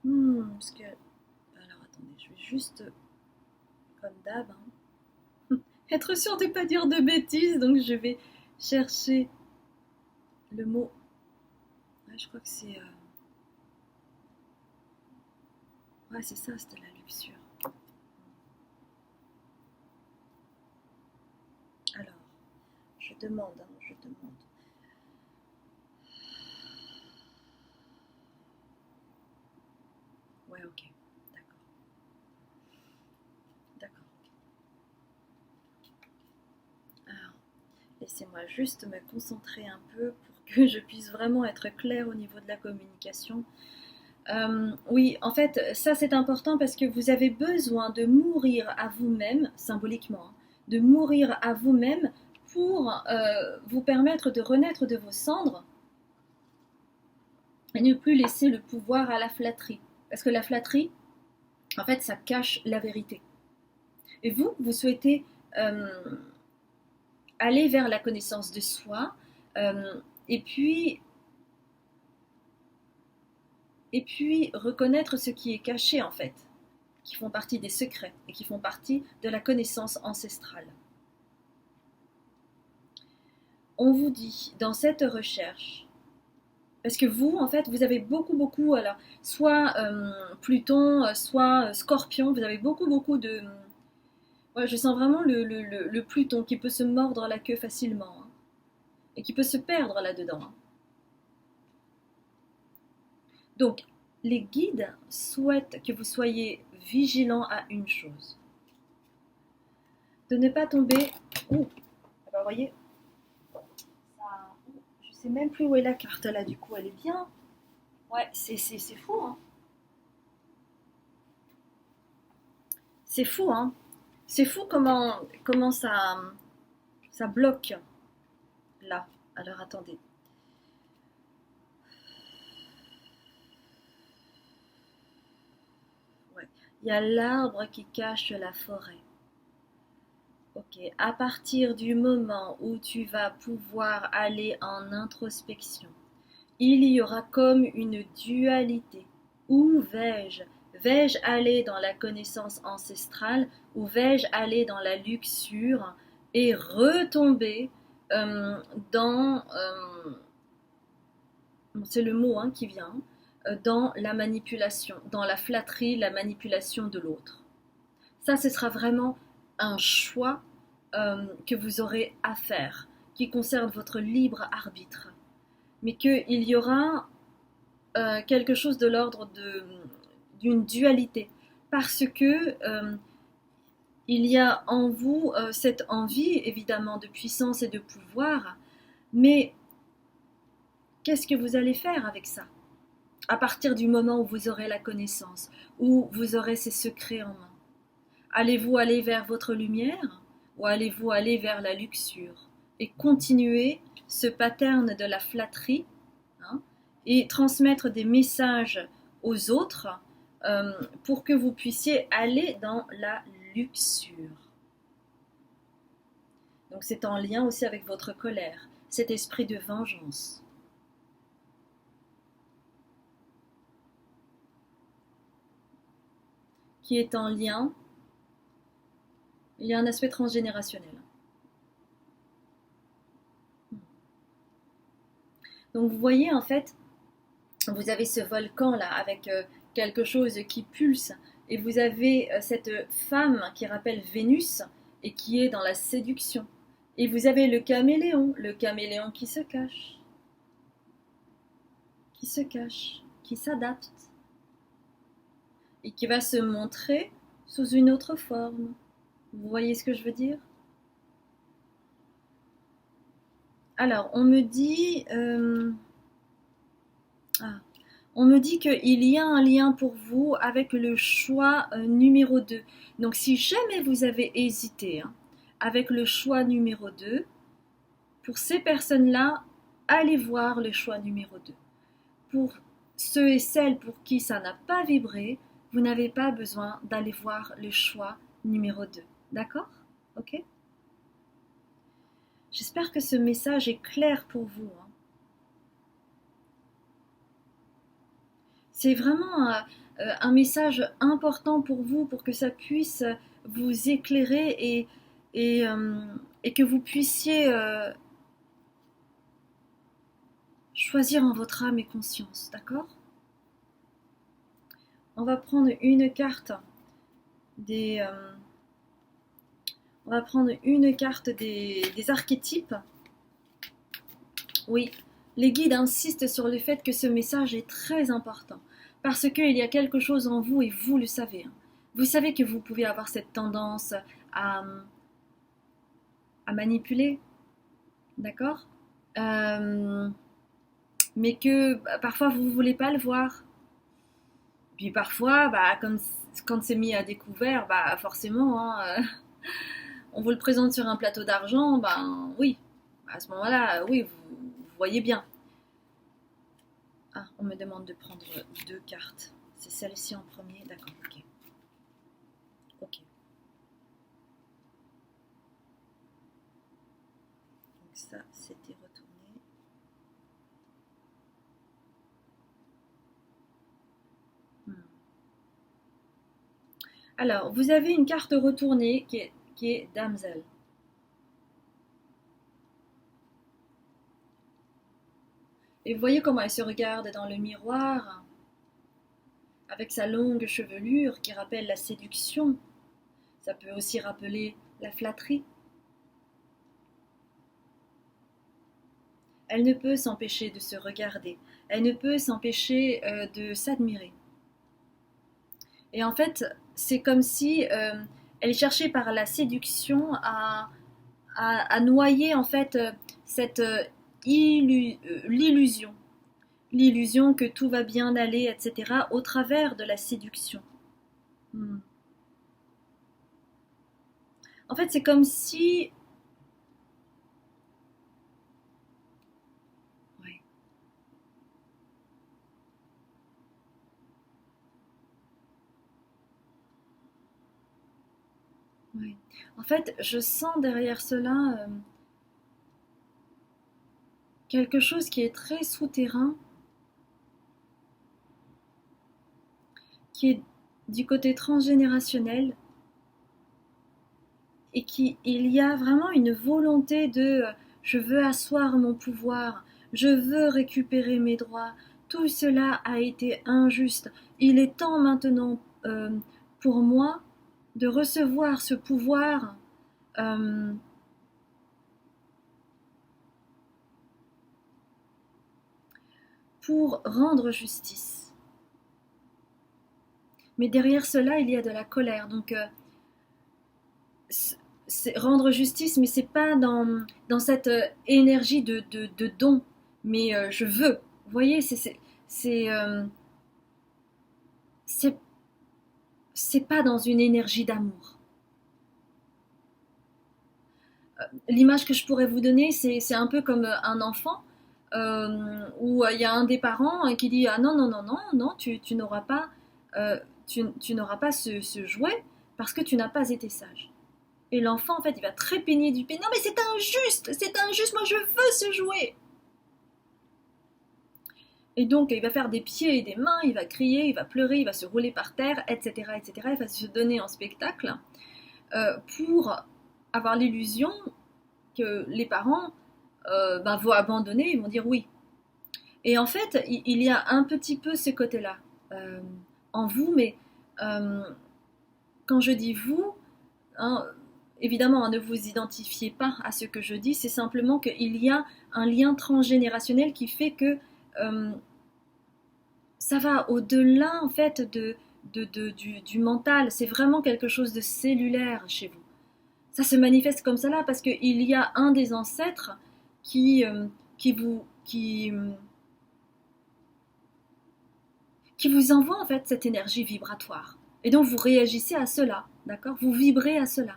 parce que... Alors, attendez, je vais juste, comme d'hab, être sûre de ne pas dire de bêtises, donc je vais chercher le mot... Ouais, je crois que c'est... Ouais, c'est ça, c'était la luxure. Alors, je demande. Ouais, ok, d'accord. Alors, laissez-moi juste me concentrer un peu pour que je puisse vraiment être claire au niveau de la communication. Oui, en fait, ça c'est important parce que vous avez besoin de mourir à vous-même, symboliquement, de mourir à vous-même pour vous permettre de renaître de vos cendres et ne plus laisser le pouvoir à la flatterie. Parce que la flatterie, en fait, ça cache la vérité. Et vous souhaitez aller vers la connaissance de soi et puis reconnaître ce qui est caché en fait, qui font partie des secrets et qui font partie de la connaissance ancestrale. On vous dit dans cette recherche, parce que vous en fait vous avez beaucoup, alors soit Pluton, soit Scorpion, vous avez beaucoup de... Ouais, je sens vraiment le Pluton qui peut se mordre la queue facilement et qui peut se perdre là-dedans. Donc, les guides souhaitent que vous soyez vigilant à une chose. De ne pas tomber... Ouh, vous voyez, je sais même plus où est la carte là, du coup, elle est bien... Ouais, c'est fou, hein. C'est fou, hein. C'est fou comment ça bloque là. Alors, attendez. Ouais. Il y a l'arbre qui cache la forêt. Ok, à partir du moment où tu vas pouvoir aller en introspection, il y aura comme une dualité. Où vais-je? Vais-je aller dans la connaissance ancestrale ou vais-je aller dans la luxure et retomber dans, c'est le mot qui vient, dans la manipulation, dans la flatterie, la manipulation de l'autre. Ça, ce sera vraiment un choix que vous aurez à faire, qui concerne votre libre arbitre. Mais qu'il y aura quelque chose de l'ordre d'une dualité. Parce que il y a en vous cette envie, évidemment, de puissance et de pouvoir, mais qu'est-ce que vous allez faire avec ça? À partir du moment où vous aurez la connaissance, où vous aurez ces secrets en main. Allez-vous aller vers votre lumière ou allez-vous aller vers la luxure et continuer ce pattern de la flatterie, hein, et transmettre des messages aux autres pour que vous puissiez aller dans la luxure. Donc c'est en lien aussi avec votre colère, cet esprit de vengeance. Qui est en lien, il y a un aspect transgénérationnel. Donc vous voyez en fait, vous avez ce volcan là avec quelque chose qui pulse et vous avez cette femme qui rappelle Vénus et qui est dans la séduction. Et vous avez le caméléon qui se cache, qui s'adapte et qui va se montrer sous une autre forme. Vous voyez ce que je veux dire? Alors, on me dit qu'il y a un lien pour vous avec le choix numéro 2. Donc, si jamais vous avez hésité avec le choix numéro 2, pour ces personnes-là, allez voir le choix numéro 2. Pour ceux et celles pour qui ça n'a pas vibré, vous n'avez pas besoin d'aller voir le choix numéro 2. D'accord? Ok? J'espère que ce message est clair pour vous. C'est vraiment un message important pour vous, pour que ça puisse vous éclairer et que vous puissiez choisir en votre âme et conscience, d'accord? On va prendre une carte des archétypes. Oui, les guides insistent sur le fait que ce message est très important parce qu'il y a quelque chose en vous et vous le savez. Vous savez que vous pouvez avoir cette tendance à manipuler, d'accord? Mais que parfois vous ne voulez pas le voir. Puis parfois, quand c'est mis à découvert, forcément, on vous le présente sur un plateau d'argent, oui, à ce moment-là, oui, vous voyez bien. Ah, on me demande de prendre 2 cartes. C'est celle-ci en premier, d'accord, ok. Ok. Donc ça, c'était retourné. Alors, vous avez une carte retournée qui est Damsel. Et vous voyez comment elle se regarde dans le miroir, avec sa longue chevelure qui rappelle la séduction. Ça peut aussi rappeler la flatterie. Elle ne peut s'empêcher de se regarder. Elle ne peut s'empêcher de s'admirer. Et en fait, c'est comme si elle cherchait par la séduction à noyer en fait cette l'illusion. L'illusion que tout va bien aller, etc., au travers de la séduction. En fait, c'est comme si... Ouais. Ouais. En fait, je sens derrière cela quelque chose qui est très souterrain, qui est du côté transgénérationnel, et il y a vraiment une volonté de je veux asseoir mon pouvoir, je veux récupérer mes droits, tout cela a été injuste, il est temps maintenant pour moi de recevoir ce pouvoir pour rendre justice. Mais derrière cela, il y a de la colère, donc c'est rendre justice, mais c'est pas dans cette énergie de don, mais je veux. Vous voyez, c'est pas dans une énergie d'amour. L'image que je pourrais vous donner, c'est un peu comme un enfant où il y a un des parents qui dit ah non non non non non tu n'auras pas euh, tu n'auras pas ce jouet parce que tu n'as pas été sage. Et l'enfant en fait il va trépigner du pied. Non mais c'est injuste, moi je veux ce jouet. Et donc il va faire des pieds et des mains, il va crier, il va pleurer, il va se rouler par terre, etc. etc. Il va se donner en spectacle pour avoir l'illusion que les parents vont abandonner, ils vont dire oui. Et en fait, il y a un petit peu ce côté-là euh, en vous, mais euh, quand je dis vous, hein, évidemment, ne vous identifiez pas à ce que je dis, c'est simplement qu'il y a un lien transgénérationnel qui fait que euh, ça va au-delà en fait du mental, c'est vraiment quelque chose de cellulaire chez vous. Ça se manifeste comme ça là parce qu'il y a un des ancêtres qui, qui vous envoie en fait cette énergie vibratoire. Et donc vous réagissez à cela, d'accord? Vous vibrez à cela.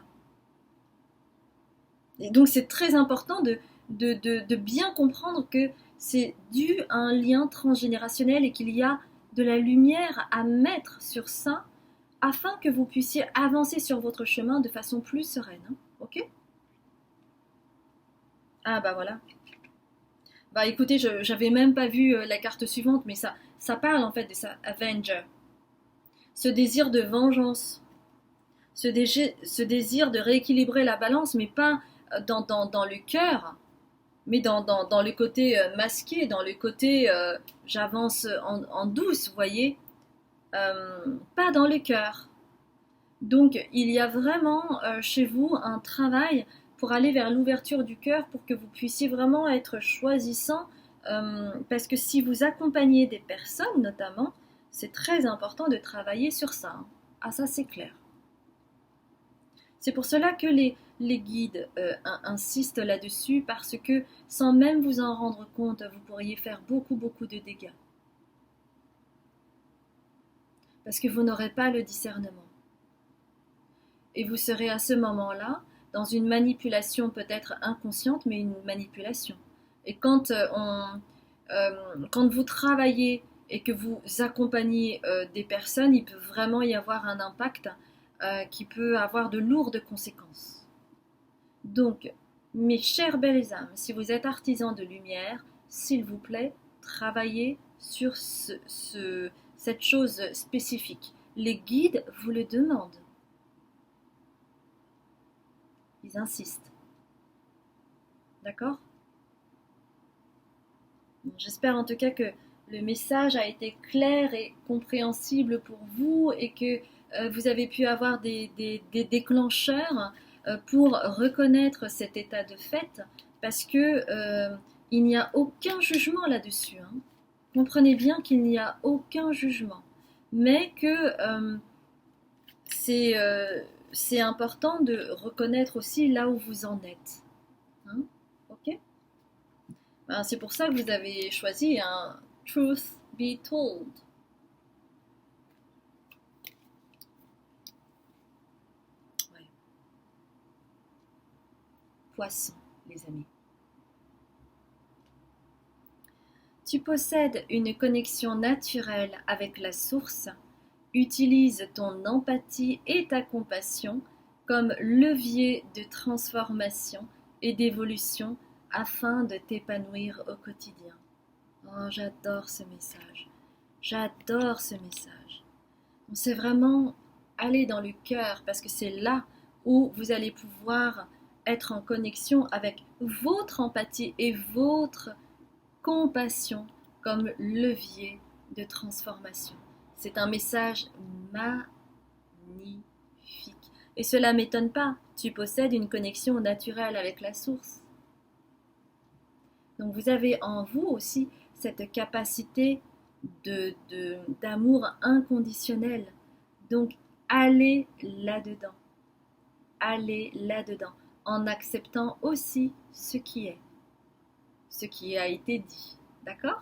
Et donc c'est très important de bien comprendre que c'est dû à un lien transgénérationnel et qu'il y a de la lumière à mettre sur ça afin que vous puissiez avancer sur votre chemin de façon plus sereine. Hein. Ok? Ah bah voilà. Bah écoutez, j'avais même pas vu la carte suivante, mais ça parle en fait de ça, Avenger. Ce désir de vengeance, ce désir de rééquilibrer la balance, mais pas dans le cœur, mais dans le côté masqué, dans le côté j'avance en douce, vous voyez, pas dans le cœur. Donc il y a vraiment chez vous un travail pour aller vers l'ouverture du cœur, pour que vous puissiez vraiment être choisissant, parce que si vous accompagnez des personnes notamment, c'est très important de travailler sur ça. Hein. Ah ça c'est clair. C'est pour cela que les guides insistent là-dessus, parce que sans même vous en rendre compte, vous pourriez faire beaucoup, beaucoup de dégâts. Parce que vous n'aurez pas le discernement. Et vous serez à ce moment-là dans une manipulation peut-être inconsciente, mais une manipulation. Et quand vous travaillez et que vous accompagnez des personnes, il peut vraiment y avoir un impact qui peut avoir de lourdes conséquences. Donc, mes chères belles âmes, si vous êtes artisans de lumière, s'il vous plaît, travaillez sur cette chose spécifique. Les guides vous le demandent. Ils insistent. D'accord? J'espère en tout cas que le message a été clair et compréhensible pour vous et que vous avez pu avoir des déclencheurs pour reconnaître cet état de fait parce que il n'y a aucun jugement là-dessus. Hein. Comprenez bien qu'il n'y a aucun jugement, mais que c'est c'est important de reconnaître aussi là où vous en êtes. Hein. Ok? Ben, c'est pour ça que vous avez choisi un Truth Be Told. Ouais. Poisson, les amis. Tu possèdes une connexion naturelle avec la source. Utilise ton empathie et ta compassion comme levier de transformation et d'évolution afin de t'épanouir au quotidien. Oh, j'adore ce message. J'adore ce message. C'est vraiment aller dans le cœur parce que c'est là où vous allez pouvoir être en connexion avec votre empathie et votre compassion comme levier de transformation. C'est un message magnifique. Et cela ne m'étonne pas, tu possèdes une connexion naturelle avec la source. Donc vous avez en vous aussi cette capacité d'amour inconditionnel. Donc allez là-dedans. Allez là-dedans en acceptant aussi ce qui a été dit. D'accord?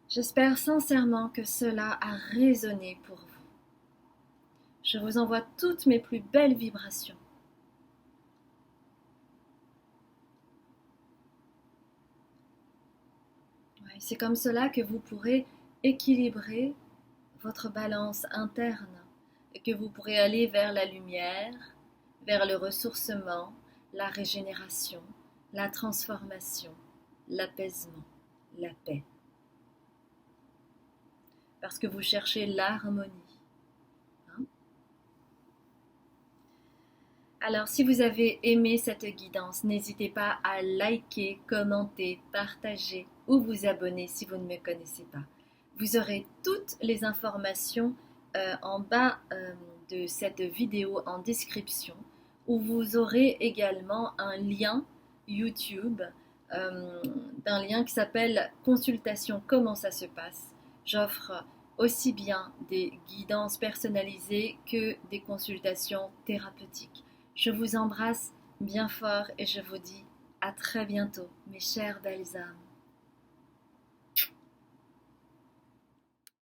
J'espère sincèrement que cela a résonné pour vous. Je vous envoie toutes mes plus belles vibrations. C'est comme cela que vous pourrez équilibrer votre balance interne et que vous pourrez aller vers la lumière, vers le ressourcement, la régénération, la transformation, l'apaisement, la paix. Parce que vous cherchez l'harmonie. Alors, si vous avez aimé cette guidance, n'hésitez pas à liker, commenter, partager ou vous abonner si vous ne me connaissez pas. Vous aurez toutes les informations en bas de cette vidéo en description, où vous aurez également un lien YouTube, d'un lien qui s'appelle Consultation, comment ça se passe. J'offre aussi bien des guidances personnalisées que des consultations thérapeutiques. Je vous embrasse bien fort et je vous dis à très bientôt, mes chères belles âmes.